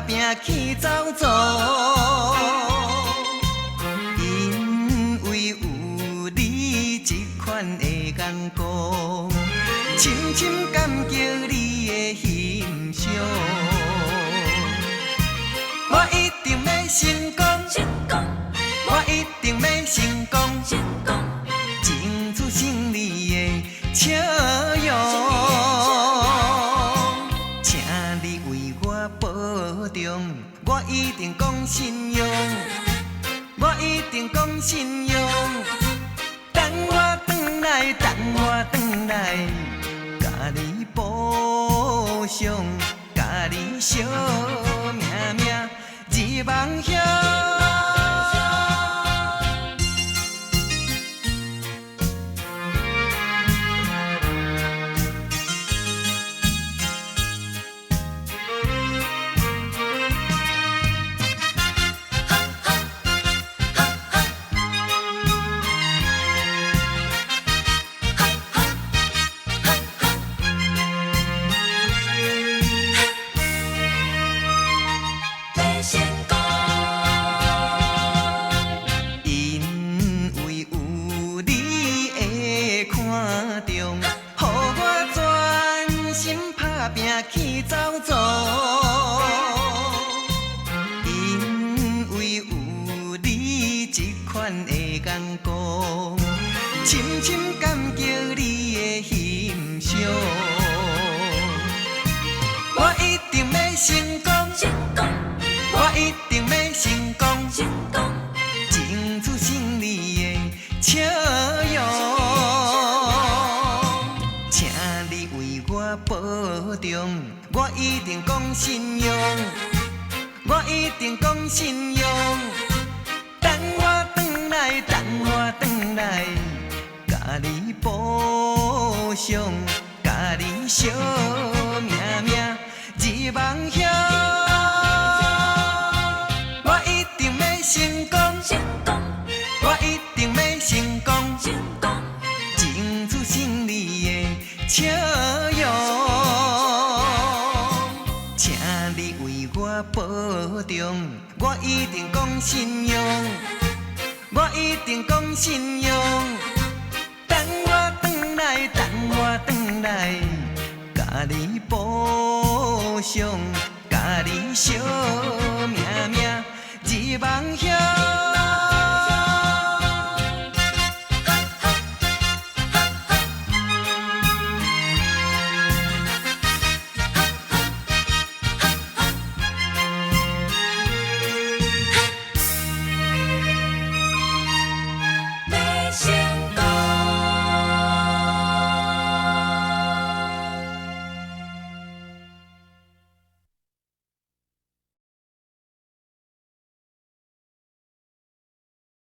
拼去走走，因为有你这款的眼光，深深感激你的欣赏。我一定要成功，我一定要成功，争取胜利的笑容。请你为我保重，我一定讲信用，我一定讲信用。等我转来，等我转来，甲你补偿，甲你惜命命入梦乡。去走走，因为有你这款的眼光，深深感激你的欣赏。我一定要成功，我一定要成功，争取胜利的笑容。请你为我保重，我一定讲信用，我一定讲信用。等我转来，等我转来，甲你补偿，甲你惜命命入梦乡。我一定要成功，我一定要成功，争取胜利的笑容。请你为我保重，我一定讲信用，我一定讲信用。等我转来，等我转来，甲你补偿，甲你惜命命入梦乡。